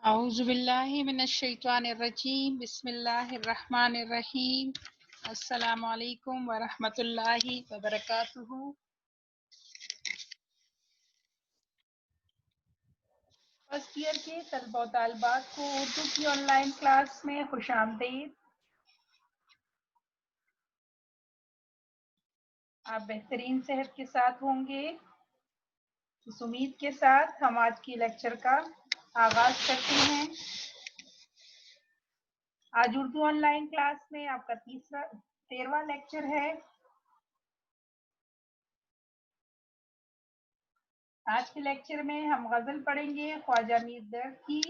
اعوذ باللہ من الشیطان الرجیم بسم اللہ الرحمن الرحیم السلام علیکم ورحمۃ اللہ وبرکاتہ۔ فرسٹ ایئر کے طلبہ و طالبات کو اردو کی آن لائن کلاس میں خوش آمدید۔ آپ بہترین صحت کے ساتھ ہوں گے، اس امید کے ساتھ ہم آج کی لیکچر کا آغاز کرتے ہیں۔ آج اردو آن لائن کلاس میں آپ کا 13واں لیکچر ہے۔ آج کے لیکچر میں ہم غزل پڑھیں گے خواجہ میر درد کی۔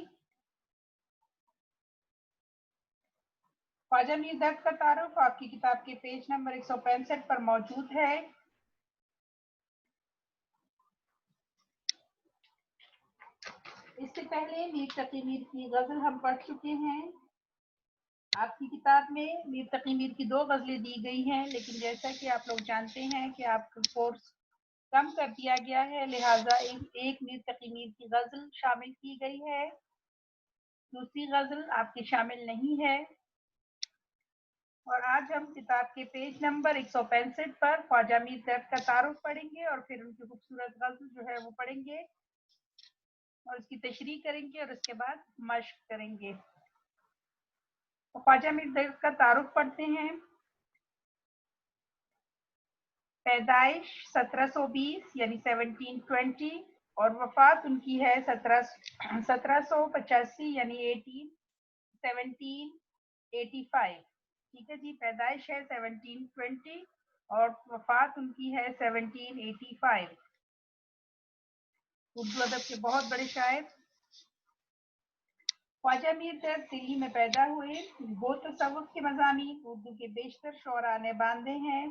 خواجہ میر درد کا تعارف آپ کی کتاب کے پیج نمبر 165 پر موجود ہے۔ اس سے پہلے میر تقی میر کی غزل ہم پڑھ چکے ہیں۔ آپ کی کتاب میں میر تقی میر کی 2 غزلیں دی گئی ہیں، لیکن جیسا کہ آپ لوگ جانتے ہیں کہ آپ کا کورس کم کر دیا گیا ہے، لہٰذا ایک میر تقی میر کی غزل شامل کی گئی ہے، دوسری غزل آپ کی شامل نہیں ہے۔ اور آج ہم کتاب کے پیج نمبر 165 پر خواجہ میر درد کا تعارف پڑھیں گے اور پھر ان کی خوبصورت غزل جو ہے وہ پڑھیں گے اور اس کی تشریح کریں گے اور اس کے بعد مشق کریں گے۔ خواجہ میر درد کا تعارف پڑھتے ہیں۔ پیدائش 1720 یعنی 1720 اور وفات ان کی ہے 1785 یعنی 1785۔ ٹھیک ہے جی، پیدائش ہے 1720 اور وفات ان کی ہے 1785۔ اردو ادب کے بہت بڑے شاعر خواجہ میر درد دلی میں پیدا ہوئے۔ وہ تصوف کے مضامین اردو کے بیشتر شعراء نے باندھے ہیں،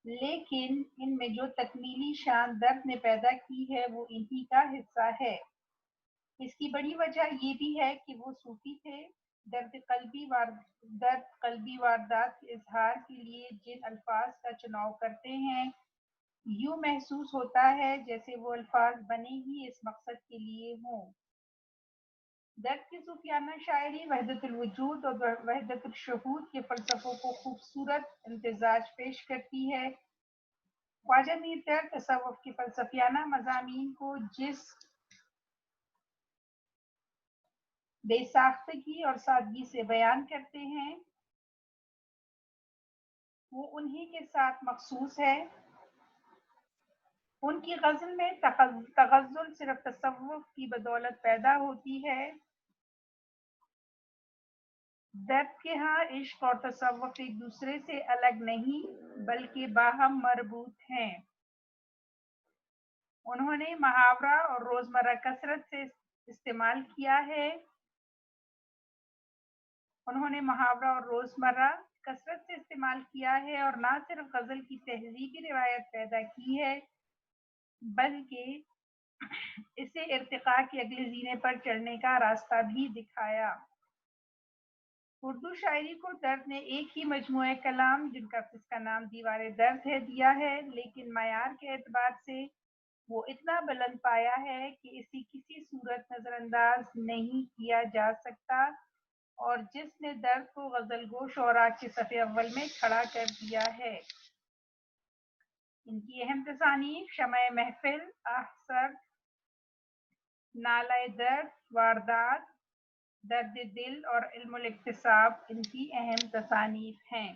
لیکن ان میں جو تکمیلی شان درد نے پیدا کی ہے وہ انہی کا حصہ ہے۔ اس کی بڑی وجہ یہ بھی ہے کہ وہ صوفی تھے۔ درد قلبی واردات کے اظہار کے لیے جن الفاظ کا چناؤ کرتے ہیں، یوں محسوس ہوتا ہے جیسے وہ الفاظ بنے ہی اس مقصد کے لیے ہوں۔ درد کی صوفیانہ شاعری وحدت الوجود اور وحدت الشہود کے فلسفوں کو خوبصورت امتزاج پیش کرتی ہے۔ خواجہ میر درد تصوف کے فلسفیانہ مضامین کو جس بے ساختگی اور سادگی سے بیان کرتے ہیں وہ انہی کے ساتھ مخصوص ہے۔ ان کی غزل میں تغزل صرف تصوف کی بدولت پیدا ہوتی ہے۔ درد کے ہاں عشق اور تصوف ایک دوسرے سے الگ نہیں بلکہ باہم مربوط ہیں۔ انہوں نے محاورہ اور روزمرہ کثرت سے استعمال کیا ہے۔ اور نہ صرف غزل کی تہذیبی روایت پیدا کی ہے بلکہ اسے ارتقاء کے اگلے زینے پر چڑھنے کا راستہ بھی دکھایا۔ اردو شاعری کو درد نے ایک ہی مجموعہ کلام جس کا نام دیوار درد ہے دیا ہے، لیکن معیار کے اعتبار سے وہ اتنا بلند پایا ہے کہ اسے کسی صورت نظر انداز نہیں کیا جا سکتا، اور جس نے درد کو غزل گو شعراء کے صف اول میں کھڑا کر دیا ہے۔ ان کی اہم تصانیف شمع محفل، احسر، نالہ درد، واردات، درد دل اور علم الاکتساب ان کی اہم تصانیف ہیں۔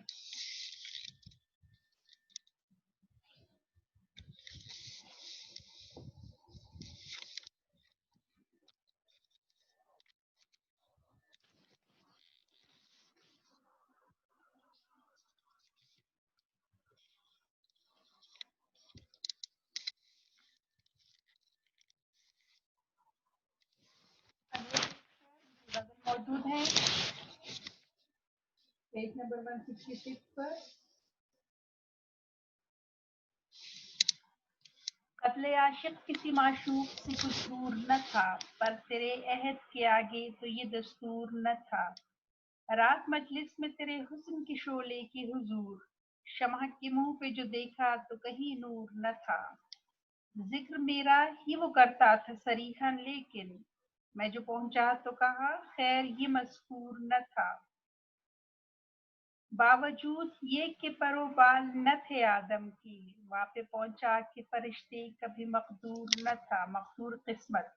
موجود ہیں پیج نمبر 166 پر۔ قتل عاشق کسی معشوق سے کچھ دور نہ تھا، پر تیرے عہد کے آگے تو یہ دستور نہ تھا۔ رات مجلس میں تیرے حسن کی شعلے کی حضور، شمع کے منہ پہ جو دیکھا تو کہیں نور نہ تھا۔ ذکر میرا ہی وہ کرتا تھا صریحاً، لیکن मैं जो पहुंचा तो कहा खैर ये मज़कूर न था, बावजूद ये कि परोबाल न थे आदम की, वहां पे पहुंचा कि फरिश्ते कभी मकदूर न था, मकदूर किस्मत।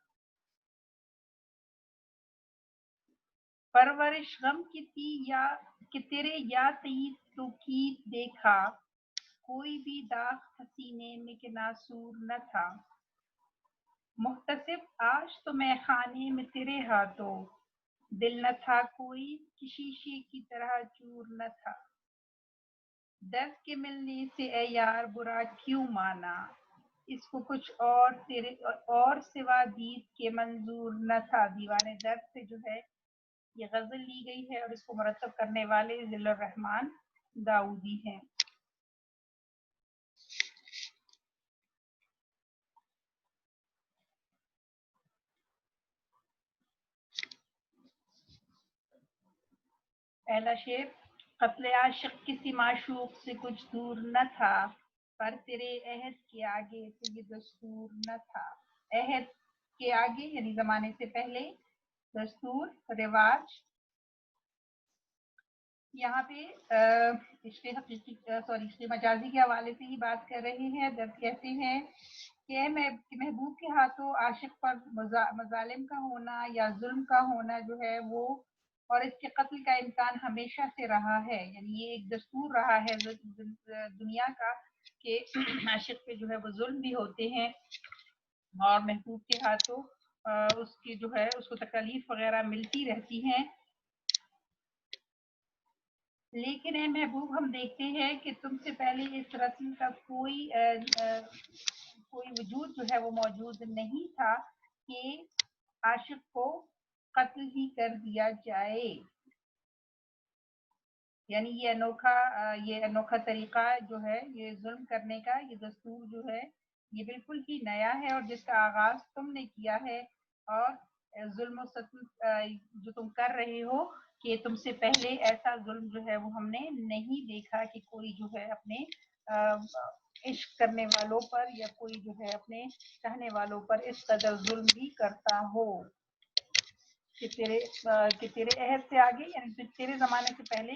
परवरिश गम की थी या कि तेरे या तईद तो की देखा, कोई भी दाग हसीने में कि नासूर न था, मुहतसिब आज तो मैं खाने में तेरे हाथों, दिल न था कोई कि शीशे की तरह चूर न था, दर्द के मिलने से ए यार बुरा क्यों माना, इसको कुछ और तेरे और सिवा दीद के मंजूर न था। दीवाने दर्द से जो है ये गजल ली गई है और इसको मुरतब करने वाले जिल्लुर रहमान दाऊदी हैं। पहला शेर, कत्ले आशिक किसी माशूक से कुछ दूर न था, पर तेरे अहद के आगे से ये दस्तूर न था। अहद के आगे यानी जमाने से पहले, दस्तूर रिवाज। यहाँ पे इश्क़ हकीकी सॉरी इश्क़ मजाजी के हवाले से ही बात कर रहे हैं। दर्द कहते हैं कि महबूब के हाथों आशिक पर मजालिम का होना या जुल्म का होना जो है वो, और इसके कत्ल का इम्कान हमेशा से रहा है, यानी ये एक दस्तूर रहा है दुनिया का कि आशिक पे जो है वो जुल्म भी होते हैं और महबूब के हाथों उसकी जो है उसको तकलीफ वगैरह मिलती रहती हैं। लेकिन ए महबूब हम देखते हैं कि तुमसे पहले इस रस्म का कोई वजूद जो है वो मौजूद नहीं था कि आशिक को कत्ल ही कर दिया जाए, यानी ये अनोखा तरीका जो है ये जुल्म करने का, ये दस्तूर जो है ये बिल्कुल ही नया है और जिसका आगाज तुमने किया है। और जुल्म सत्म जो तुम कर रहे हो कि तुमसे पहले ऐसा जुल्म जो है वो हमने नहीं देखा कि कोई जो है अपने इश्क करने वालों पर या कोई जो है अपने चाहने वालों पर इस कदर जुल्म भी करता हो कि तेरे अहद से आगे यानी तेरे जमाने से पहले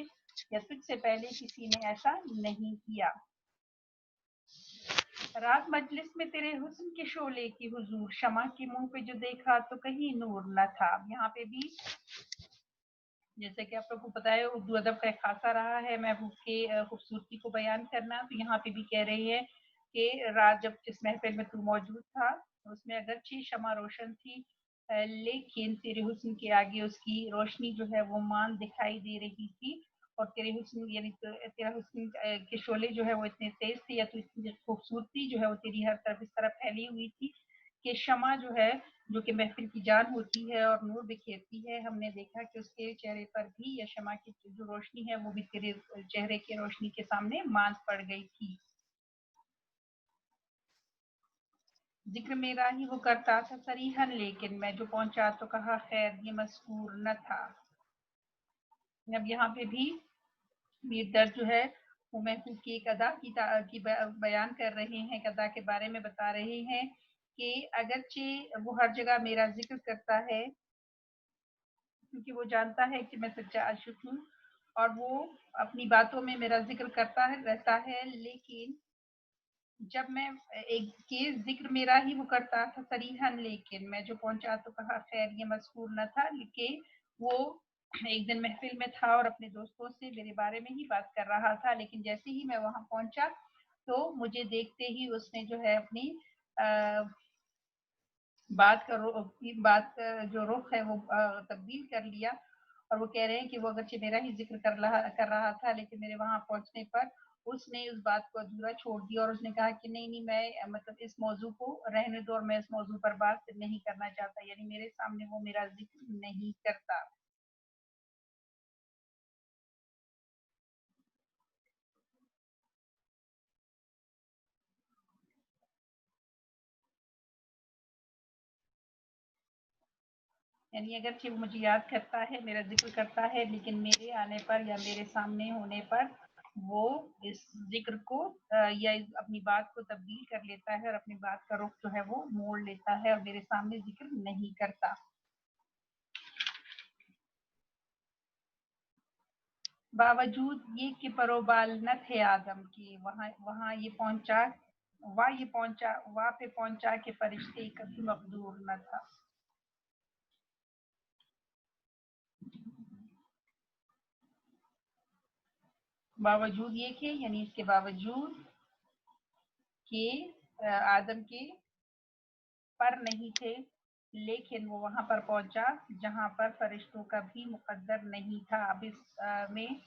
या तुझसे पहले किसी ने ऐसा नहीं किया। रात मजलिस में तेरे हुस्न के शोले की हुजूर, शमा के मुंह पे जो देखा तो कहीं नूर न था। यहाँ पे भी जैसे कि आप लोग को पता है उर्दू अदब का एक खासा रहा है महबूब के खूबसूरती को बयान करना, तो यहाँ पे भी कह रही है कि रात जब जिस महफिल में तू मौजूद था उसमें अगरचे शमा रोशन थी, लेकिन तेरे हुस्न के आगे उसकी रोशनी जो है वो मान दिखाई दे रही थी। और तेरे हुस्न यानी तेरा हुस्न के शोले जो है वो इतने तेज थे या तो इतनी खूबसूरती जो है वो तेरी हर तरफ इस तरह फैली हुई थी कि शमा जो है जो कि महफिल की जान होती है और नूर बिखेरती है, हमने देखा कि उसके चेहरे पर भी या शमा की जो रोशनी है वो भी तेरे चेहरे की रोशनी के सामने मांद पड़ गई थी। जिक्र मेरा ही वो करता था सरीहन, लेकिन मैं जो पहुंचा तो कहा खैर ये मज़कूर न था। अब यहाँ पे भी मीर दर्द जो है वो महबूब की एक अदा की बयान कर रहे हैं, एक अदा के बारे में बता रहे हैं कि अगरचे वो हर जगह मेरा जिक्र करता है क्योंकि वो जानता है कि मैं सच्चा आशिक हूँ और वो अपनी बातों में मेरा जिक्र करता है रहता है, लेकिन जब मैं एक के जिक्र मेरा ही वो करता था सरीहन, लेकिन मैं जो पहुंचा तो कहा खैर ये मज़कूर न था, लेकिन वो एक दिन महफिल में था और अपने दोस्तों से मेरे बारे में ही बात कर रहा था, लेकिन जैसे ही मैं वहां पहुंचा तो मुझे देखते ही उसने जो है अपनी आ, बात का जो रुख है वो तब्दील कर लिया। और वो कह रहे हैं कि वो अगरचे मेरा ही जिक्र कर रहा था, लेकिन मेरे वहां पहुंचने पर उसने उस बात को अधूरा छोड़ दिया और उसने कहा कि नहीं नहीं मैं मतलब इस मौजू को रहने दो और मैं इस मौजू पर बात नहीं करना चाहता, यानी मेरे सामने वो मेरा जिक्र नहीं करता। यानी अगरचे वो मुझे याद करता है, मेरा जिक्र करता है, लेकिन मेरे आने पर या मेरे सामने होने पर वो इस जिक्र को या अपनी बात को तब्दील कर लेता है और अपनी बात का रुख जो है वो मोड़ लेता है और मेरे सामने जिक्र नहीं करता। बावजूद ये कि परोबाल न थे आदम के, वहाँ ये पहुंचा वहाँ पे पहुंचा के फरिश्ते कभी मकदूर न था. बावजूद ये कि यानी इसके बावजूद कि आदम के पर नहीं थे, लेकिन वो वहां पर पहुंचा जहां पर फरिश्तों का भी मुकद्दर नहीं था. अब इस में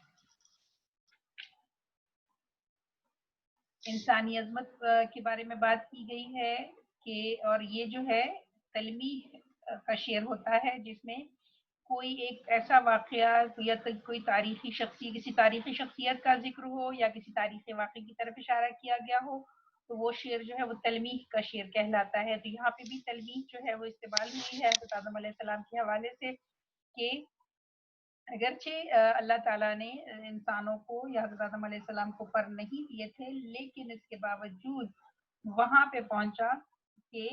इंसानी अजमत के बारे में बात की गई है कि, और ये जो है तलमी का शेर होता है जिसमें कोई एक ऐसा वाकया या तो कोई तारीखी शख्सी किसी तारीखी शख्सियत का जिक्र हो या किसी तारीखी वाक़े की तरफ इशारा किया गया हो, तो वो शेर जो है वो तलमीह का शेर कहलाता है. तो यहाँ पे भी तलमीह जो है वो इस्तेमाल हुई है हज़रत आदम अलैहिस्सलाम के हवाले से कि अगरचे अल्लाह ताला ने इंसानों को या हज़रत आदम अलैहिस्सलाम को पर नहीं दिए थे, लेकिन इसके बावजूद वहां पे पहुंचा कि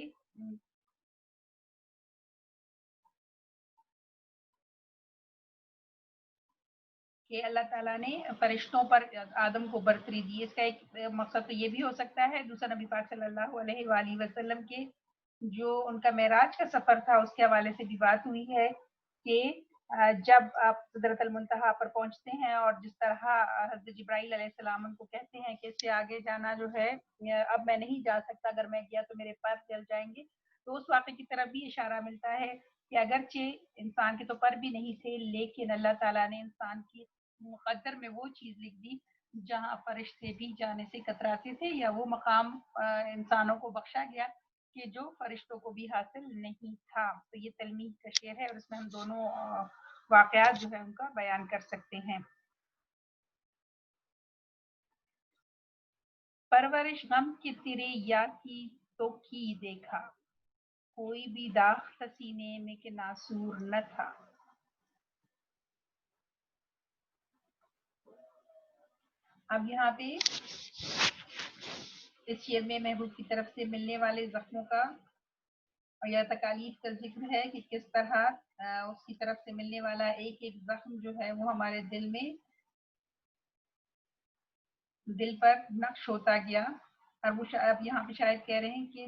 अल्लाह ताला ने फरिश्तों पर आदम को बरतरी दी. इसका एक मकसद तो ये भी हो सकता है, दूसरा नबी पाक सल्लल्लाहु अलैहि वसल्लम के जो उनका मेराज का सफर था उसके हवाले से भी बात हुई है कि जब आप सिदरतुल मुंतहा पर पहुंचते हैं और जिस तरह हज़रत जिब्राइल अलैहिस्सलाम उनको कहते हैं कि इससे आगे जाना जो है अब मैं नहीं जा सकता, अगर मैं गया तो मेरे पैर जल जाएंगे. तो उस वाक़े की तरफ भी इशारा मिलता है कि अगरचे इंसान के तो पर भी नहीं थे, लेकिन अल्लाह ताला ने इंसान की मुक़द्दर में वो चीज़ लिख दी जहाँ फरिश्ते भी जाने से कतराते थे, या वो मकाम इंसानों को बख्शा गया कि जो फरिश्तों को भी हासिल नहीं था. तो ये तलमीह का शेर है और इसमें हम दोनों वाक़यात जो है उनका बयान कर सकते हैं. परवरिश गम की तिरे या की तो की देखा, कोई भी दाग सीने में के नासूर न था. अब यहाँ पे इस शेर में महबूब की तरफ से मिलने वाले जख्मों का और या तकालीफ का जिक्र है कि किस तरह उसकी तरफ से मिलने वाला एक एक जख्म जो है वो हमारे दिल पर नक्श होता गया. और वो अब यहाँ पे शायद कह रहे हैं कि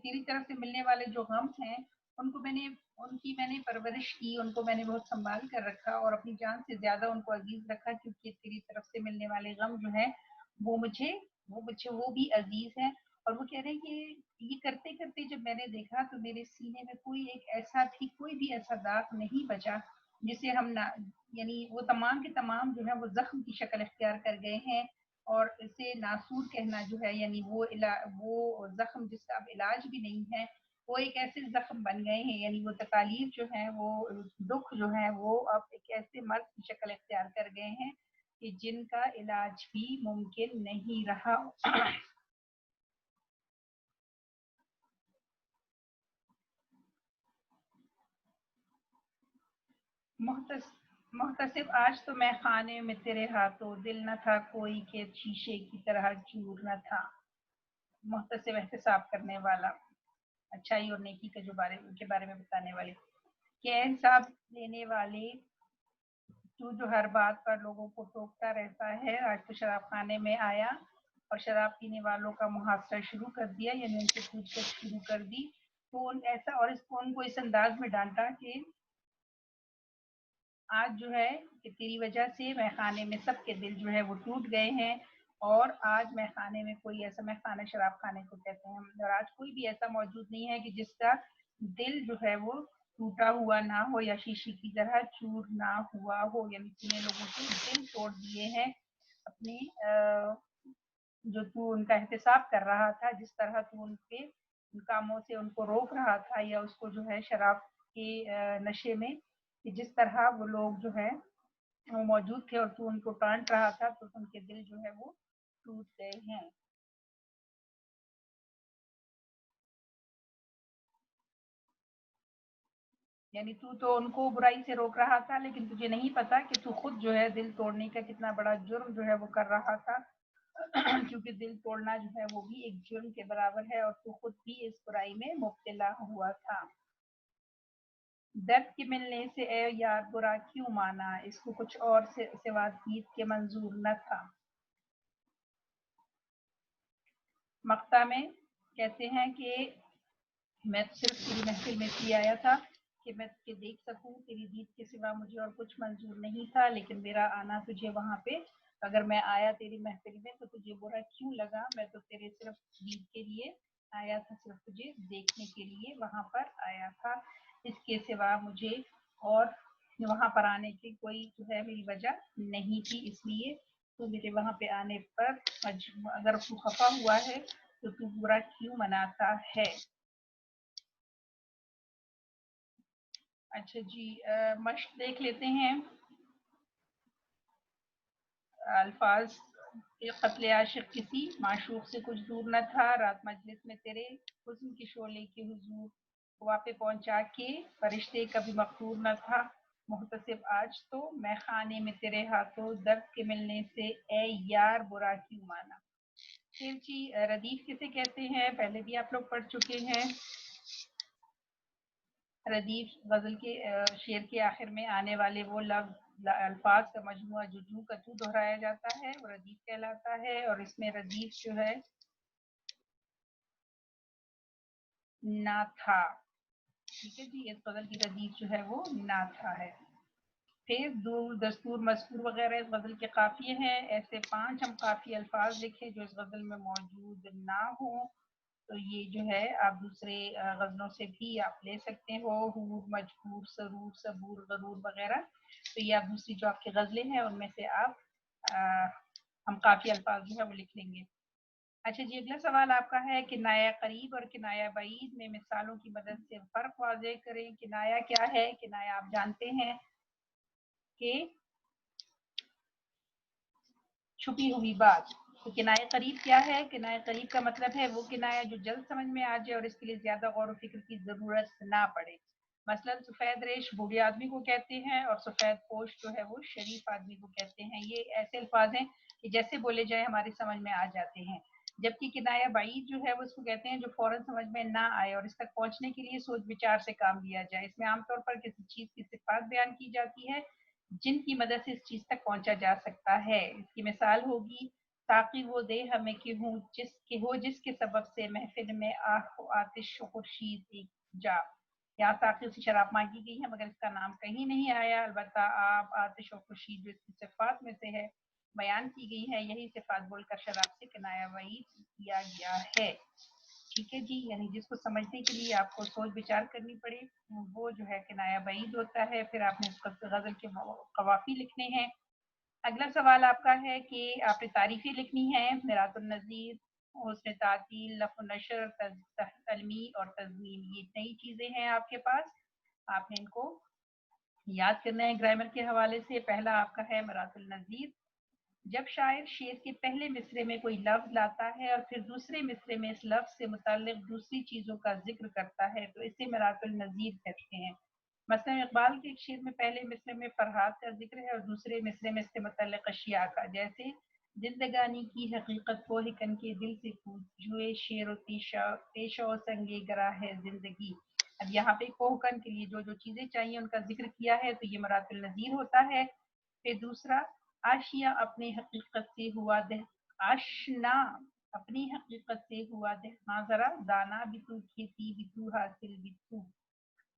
तेरी तरफ से मिलने वाले जो गम हैं उनकी मैंने परवरिश की, उनको मैंने बहुत संभाल कर रखा और अपनी जान से ज्यादा उनको अजीज रखा, क्योंकि तेरी तरफ से मिलने वाले गम जो है वो मुझे वो भी अजीज है. और वो कह रहे हैं कि ये करते करते जब मैंने देखा तो मेरे सीने में कोई भी ऐसा दाग नहीं बचा जिसे हम ना, यानी वो तमाम के तमाम जो है वो जख्म की शक्ल इख्तियार कर गए हैं. और इसे नासूर कहना जो है, यानी वो जख्म जिसका अब इलाज भी नहीं है, वो एक ऐसे जख्म बन गए हैं, यानी वो तकालीफ जो है वो दुख जो है वो अब एक ऐसे मर्ज की शक्ल इख्तियार कर गए हैं कि जिनका इलाज भी मुमकिन नहीं रहा. मोहतसिब आज तो मैं खाने में तेरे हाथों, दिल न था कोई के शीशे की तरह चूर न था. मोहतसिब एहतसाब करने वाला, अच्छाई और नेकी के बारे में बताने वाले. क्या इंसाफ लेने वाले, तू जो हर बात पर लोगों को टोकता रहता है, आज तो शराब खाने में आया और शराब पीने वालों का मुहासरा शुरू कर दिया, यानी उनसे पूछताछ शुरू कर दी. तो ऐसा, और इसको उनको इस अंदाज में डांटा कि आज जो है कि तेरी वजह से मैखाने में सबके दिल जो है वो टूट गए हैं. और आज मैखाने में कोई ऐसा, मैखाना शराब खाने को कहते हैं, और आज कोई भी ऐसा मौजूद नहीं है कि जिसका दिल जो है वो टूटा हुआ ना हो या शीशी की तरह चूर ना हुआ हो. यानी तूने लोगों के दिल तोड़ दिए हैं अपने जो तू उनका एहतसाब कर रहा था, जिस तरह तू उनके कामों से उनको रोक रहा था, या उसको जो है शराब के नशे में कि जिस तरह वो लोग जो है वो मौजूद थे और तू उनको टांट रहा था, तो उनके दिल जो है वो टूट गए हैं. यानी तू तो उनको बुराई से रोक रहा था, लेकिन तुझे नहीं पता कि तू खुद जो है दिल तोड़ने का कितना बड़ा जुर्म जो है वो कर रहा था. क्योंकि दिल तोड़ना जो है वो भी एक जुर्म के बराबर है और तू खुद भी इस बुराई में मुब्तला हुआ था. درد کے ملنے سے اے یار برا کیوں مانا، اس کو کچھ اور سے سوا دید کے منظور نہ تھا۔ مقطع میں کہتے ہیں کہ میں صرف تیری محفل میں سی آیا تھا کہ میں تجھے دیکھ سکوں، تیری دید کے سوا مجھے اور کچھ منظور نہیں تھا، لیکن میرا آنا تجھے وہاں پہ اگر میں آیا تیری محفل میں تو تجھے برا کیوں لگا، میں تو تیرے صرف دید کے لیے آیا تھا، صرف تجھے دیکھنے کے لیے وہاں پر آیا تھا، اس کے سوا مجھے اور وہاں پر آنے کی کوئی جو ہے میری وجہ نہیں تھی، اس لیے تو میرے وہاں پہ آنے پر اگر تو خفا ہوا ہے تو تو برا کیوں مناتا ہے۔ اچھا جی، مشق دیکھ لیتے ہیں۔ الفاظ، قتل عاشق کسی معشوق سے کچھ دور نہ تھا، رات مجلس میں تیرے حسن کی شعلے کے حضور ہوا پہ پہنچا کے فرشتے کبھی مقرور نہ تھا، محتسب آج تو میں خانے میں تیرے ہاتھوں درد کے ملنے سے اے یار برا کیوں مانا۔ پھر جی ردیف کسے کہتے ہیں، پہلے بھی آپ لوگ پڑھ چکے ہیں۔ ردیف غزل کے شعر کے آخر میں آنے والے وہ لفظ الفاظ کا مجموعہ جو جو کا تو دہرایا جاتا ہے وہ ردیف کہلاتا ہے، اور اس میں ردیف جو ہے نہ تھا، ٹھیک ہے جی، اس غزل کی ردیف جو ہے وہ نہ تھا ہے۔ پھر دور دستور مذکور وغیرہ اس غزل کے قافیے ہیں، ایسے 5 ہم قافیے الفاظ لکھے جو اس غزل میں موجود نہ ہوں تو یہ جو ہے آپ دوسرے غزلوں سے بھی آپ لے سکتے ہو، حور، مجبور، سرور، صبور، غرور وغیرہ، تو یہ آپ دوسری جو آپ کی غزلیں ہیں ان میں سے آپ ہم قافیہ الفاظ جو ہے وہ لکھ لیں گے۔ اچھا جی، اگلا سوال آپ کا ہے کنایہ قریب اور کنایہ بعید میں مثالوں کی مدد سے فرق واضح کریں۔ کنایہ کیا ہے؟ کنایہ آپ جانتے ہیں کہ چھپی ہوئی بات، تو کنایہ قریب کیا ہے؟ کنایہ قریب کا مطلب ہے وہ کنایہ جو جلد سمجھ میں آ جائے اور اس کے لیے زیادہ غور و فکر کی ضرورت نہ پڑے، مثلا سفید ریش بوڑھے آدمی کو کہتے ہیں اور سفید پوش جو ہے وہ شریف آدمی کو کہتے ہیں، یہ ایسے الفاظ ہیں کہ جیسے بولے جائے ہماری سمجھ میں آ جاتے ہیں، جبکہ کنایہ بعید جو ہے وہ اس کو کہتے ہیں جو فوراً سمجھ میں نہ آئے اور اس تک پہنچنے کے لیے سوچ بچار سے کام لیا جائے، اس میں عام طور پر کسی چیز کی صفات بیان کی جاتی ہے جن کی مدد سے اس چیز تک پہنچا جا سکتا ہے، اس کی مثال ہوگی تاکہ وہ دے ہمیں کہ ہوں جس کے سبب سے محفل میں آہ و آتش و خورشید ایک جا، یہاں ساقی سے شراب مانگی گئی ہے مگر اس کا نام کہیں نہیں آیا، البتہ آب، آتش و خورشید جو اس کی صفات میں سے ہے بیان کی گئی ہے، یہی صفات بول کر شراب سے کنایہ بعید کیا گیا ہے، ٹھیک ہے جی، یعنی جس کو سمجھنے کے لیے آپ کو سوچ بچار کرنی پڑے وہ جو ہے کنایہ بعید ہوتا ہے، پھر آپ نے غزل کے قوافی لکھنے ہیں۔ اگلا سوال آپ کا ہے کہ آپ نے تعریفیں لکھنی ہے، میرات النظیر، حسن تعطیل، لف و نشر، تلمیع اور تضمین، یہ نئی چیزیں ہیں آپ کے پاس، آپ نے ان کو یاد کرنا ہے گرامر کے حوالے سے۔ پہلا آپ کا ہے میرات النظیر، جب شاعر شعر کے پہلے مصرے میں کوئی لفظ لاتا ہے اور پھر دوسرے مصرے میں اس لفظ سے متعلق دوسری چیزوں کا ذکر کرتا ہے تو اسے میرات النظیر کہتے ہیں، مثلا اقبال کے ایک شعر میں پہلے مصرے میں فرحات کا ذکر ہے اور دوسرے مصرے میں اس سے متعلق اشیاء کا، جیسے زندگانی کی حقیقت کو ہکن کے دل سے جوئے شعر و پیشہ و سنگ گرا ہے زندگی، اب یہاں پہ کوہکن کے لیے جو جو چیزیں چاہیے ان کا ذکر کیا ہے تو یہ مرات النظیر ہوتا ہے۔ پھر دوسرا، آشیا اپنی حقیقت سے ہوا آشنا اپنی حقیقت سے ہوا ہاں ذرا دانا بھی تو کھیتی بھی تو حاصل بھی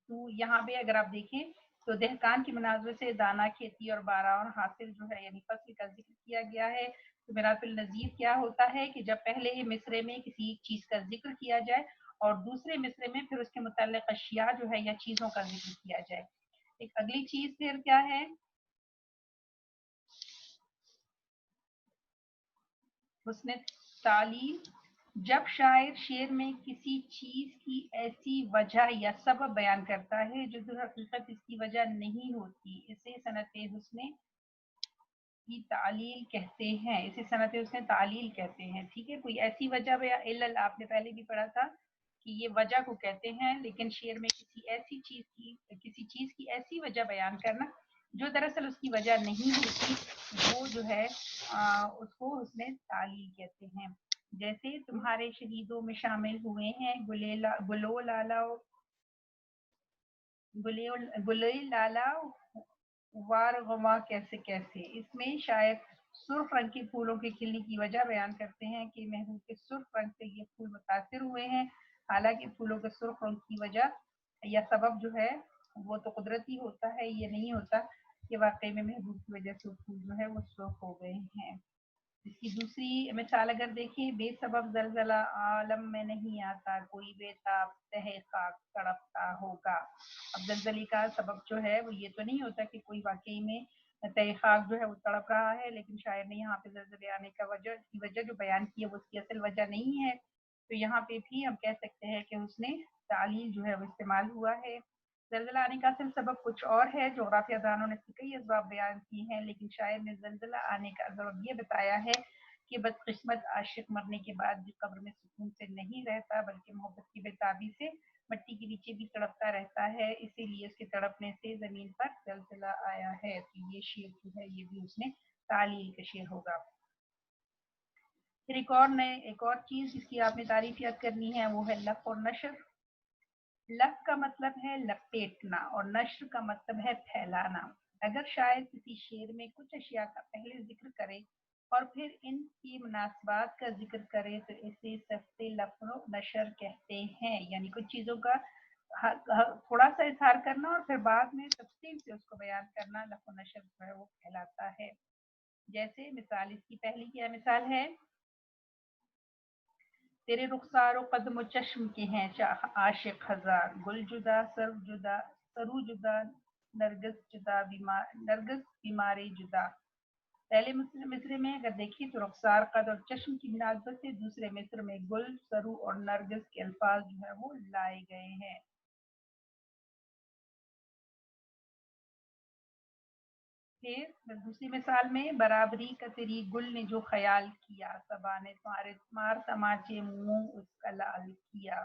تو یہاں پہ اگر آپ دیکھیں تو دہقان کی مناظر سے دانا کھیتی اور بارہ اور حاصل جو ہے یعنی فصل کا ذکر کیا گیا ہے، تو میرات النظیر کیا ہوتا ہے کہ جب پہلے ہی مصرے میں کسی چیز کا ذکر کیا جائے اور دوسرے مصرے میں پھر اس کے متعلق اشیاء جو ہے یا چیزوں کا ذکر کیا جائے۔ ایک اگلی چیز پھر کیا ہے، حسن تعلیل، جب شاعر شعر میں کسی چیز کی ایسی وجہ یا سبب بیان کرتا ہے جو در حقیقت اس کی وجہ نہیں ہوتی، اسے صنعت حسن کی تعلیل کہتے ہیں، اسے صنعت حسن تعلیل کہتے ہیں، ٹھیک ہے، کوئی ایسی وجہ یا علل آپ نے پہلے بھی پڑھا تھا کہ یہ وجہ کو کہتے ہیں، لیکن شعر میں کسی چیز کی ایسی وجہ بیان کرنا جو دراصل اس کی وجہ نہیں ہوتی وہ جو ہے اس کو حسن تعلیل کہتے ہیں، جیسے تمہارے شہیدوں میں شامل ہوئے ہیں گلو لالا गुले लाला वार गवा कैसे कैसे, इसमें शायद सुर्ख रंग के फूलों के खिलने की वजह बयान करते हैं कि महबूब के सुर्ख रंग से ये फूल मुतासिर हुए हैं। हालांकि फूलों के सुर्ख रंग की वजह या सबब जो है वो तो कुदरती होता है, ये नहीं होता कि वाकई में महबूब की वजह से फूल जो है वो सुर्ख हो गए हैं। इसकी दूसरी मिसाल अगर देखें, बेसबब जलजला आलम में नहीं आता, कोई बेताब तहक़ाक़ तड़पता होगा। अब जलजले का सबब जो है वो ये तो नहीं होता कि कोई वाकई में तहक़ाक़ जो है वो तड़प रहा है, लेकिन शायर ने यहाँ पे जलजले आने का वजह जो बयान की है वो उसकी असल वजह नहीं है। तो यहाँ पे भी हम कह सकते हैं कि उसने तालील जो है वो इस्तेमाल हुआ है। जलजला आने का असल सबब कुछ और है, जोग्राफिया दानों ने कई असबाब बयान किए हैं, लेकिन शायर ने जलजला आने का सबब ये बताया है कि बदकिस्मत आशिक मरने के बाद भी कब्र में सुकून से नहीं रहता, बल्कि मोहब्बत की बेताबी से मिट्टी के नीचे भी तड़पता रहता है, इसीलिए उसके तड़पने से जमीन पर जलजला आया है। तो ये शेर जो है ये भी उसने तालील का शेर होगा। फिर एक और चीज जिसकी आपने तारीफ याद करनी है वो है लफ और नशर। लफ का मतलब है लपेटना और नश्र का मतलब है फैलाना। अगर शायद किसी शेर में कुछ अशिया का पहले जिक्र करे और फिर इनकी मुनासबात का जिक्र करे तो इसे सस्ते लफ्ज़ नशर कहते हैं, यानी कुछ चीज़ों का थोड़ा सा इजहार करना और फिर बाद में तफसील से उसको बयान करना लफ्ज़ नशर जो है वो कहलाता है। जैसे मिसाल, इसकी पहली क्या मिसाल है, तेरे रुखसारो कदम चश्म के हैं आशिक हजार, गुल जुदा सर्व जुदा सरू जुदा नरगिस जुदा नरगिस बीमारी जुदा। पहले मिसरे में अगर देखिए तो रुखसार कद और चश्म की मुनासबत से दूसरे मिस्र में गुल सरू और नरगिस के अल्फाज जो है वो लाए गए हैं। फिर दूसरी मिसाल में बराबरी का तेरी गुल ने जो ख्याल किया, सबा ने तुम्हारे मार तमाचे मुंह उसका लाल किया।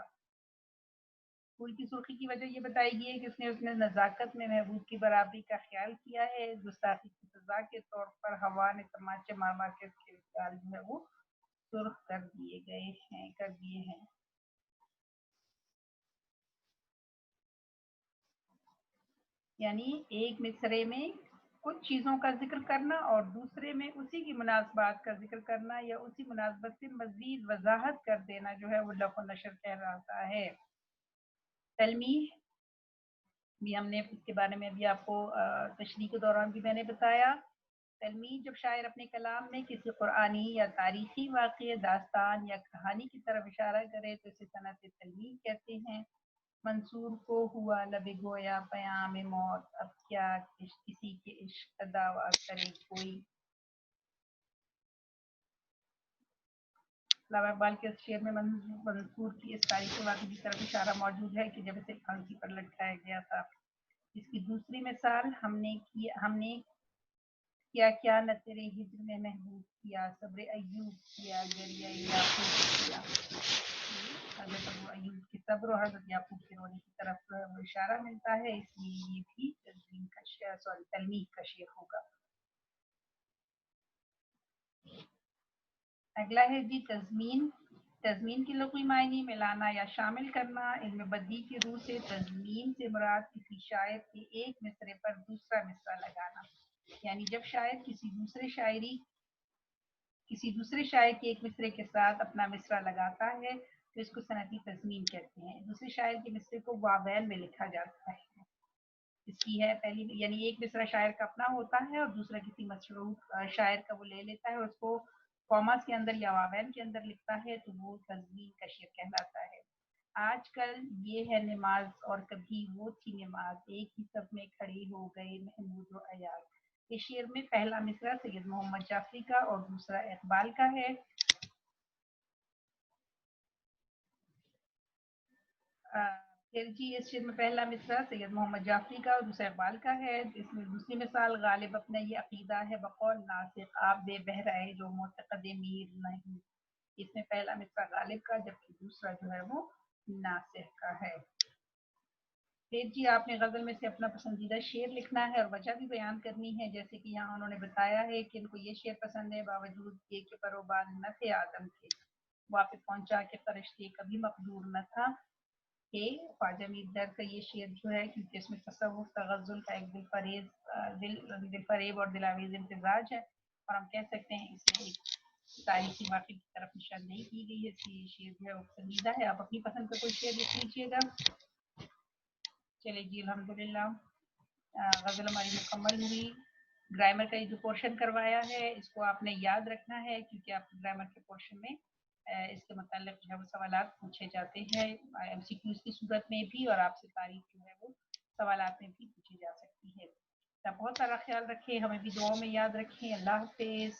फूल की सुर्खी की वजह ये बताई गई है कि उसने नज़ाकत में महबूब की बराबरी का ख्याल किया है। गुस्ताखी की सजा के तौर पर हवा ने तमाचे मार मार के उसके गाल जो है वो सुर्ख कर दिए हैं। यानी एक मिसरे में कुछ चीज़ों का जिक्र करना और दूसरे में उसी की मुनासबात का जिक्र करना या उसी मुनासबत से मजीद वजाहत कर देना जो है वो लफ़ नशर कहलाता है। तलमीह भी हमने इसके बारे में भी आपको तशरीह के दौरान भी मैंने बताया। तलमीह जब शायर अपने कलाम में किसी कुरानी या तारीखी वाक़े, दास्तान या कहानी की तरफ इशारा करे तो इसे सनत तलमीह कहते हैं। मंसूर को हुआ लबे गोया क़याम मौत, अब क्या किसी के इश्क का दावा करे कोई। अल्लामा इकबाल के शेर में मंसूर की इस तारीखी वाक़े की तरफ इशारा मौजूद है कि जब इसे फांसी पर लटकाया गया था। इसकी दूसरी मिसाल, हमने क्या क्या न तेरे हिज्र में महबूब किया, सब्र अय्यूब किया, गरिया याकूब किया। हजरत अबू अय्यूब के सब्र और हजरत याकूब के रोने की तरफ वो इशारा मिलता है, इसलिए ये भी तलमीह का शेर होगा। अगला है जी तज़मीन। तज़मीन के लुग़वी मायने में लाना या शामिल करना। इल्म बदी की रूह से तज़मीन से मुराद किसी शायर के एक मिसरे पर दूसरा मिसरा लगाना, यानी जब शायर किसी दूसरे शायर के एक मिसरे के साथ अपना मिसरा लगाता है तो इसको सनती तज़मीन कहते हैं। दूसरे शायर के मिसरे को वावैन में लिखा जाता है। इसकी है पहली, यानी एक मिसरा शायर का अपना होता है और दूसरा किसी मसरूफ शायर का वो ले लेता है, उसको कॉमास के अंदर या वावैन के अंदर लिखता है, तो वो तज़मीन का शेर कहलाता है। आजकल ये है नमाज और कभी वो थी नमाज, एक ही सब में खड़े हो गए महमूद और अयाज। इस शेर में पहला मिसरा सैयद मोहम्मद जाफरी का और दूसरा इकबाल का है। फिर जी इस शेर में पहला मिसरा सैयद मोहम्मद जाफरी का और दूसरा इकबाल का है। इसमें दूसरी मिसाल, गालिब अपना ये अकीदा है बकौल नासिक आप बे बहराए जो मोतकद मीर नहीं। इसमें पहला मिसरा गालिब का जबकि दूसरा जो है वो नासिक का है। फिर जी आपने गजल में से अपना पसंदीदा शेर लिखना है और वजह भी बयान करनी है। जैसे कि यहाँ उन्होंने बताया है कि इनको ये शेर पसंद है, बावजूद ये कि परोबान न थे आदम के, वहाँ पे पहुंचा के फरिश्ते कभी मकदूर न था کہ خواجہ میر در کا یہ شعر جو ہے کیونکہ اس میں تصوف تغزل کا ایک دل فریب اور دلاویز امتزاج ہے، اور ہم کہہ سکتے ہیں اس میں ایک تاریخی واقعے کی طرف نشاندہی کی گئی ہے، اس لیے یہ شعر جو ہے وہ پسندیدہ ہے۔ آپ اپنی پسند کا کوئی شعر لکھ لیجیے گا۔ چلے جی الحمدللہ، غزل ہماری مکمل ہوئی۔ گرامر کا یہ جو پورشن کروایا ہے اس کو آپ نے یاد رکھنا ہے، کیونکہ آپ گرامر کے پورشن میں اس کے متعلق جو ہے وہ سوالات پوچھے جاتے ہیں ایم سی کیوز کی صورت میں بھی، اور آپ سے تاریخ جو ہے وہ سوالات میں بھی پوچھی جا سکتی ہے۔ آپ بہت سارا خیال رکھیں، ہمیں بھی دعاؤں میں یاد رکھیں۔ اللہ حافظ۔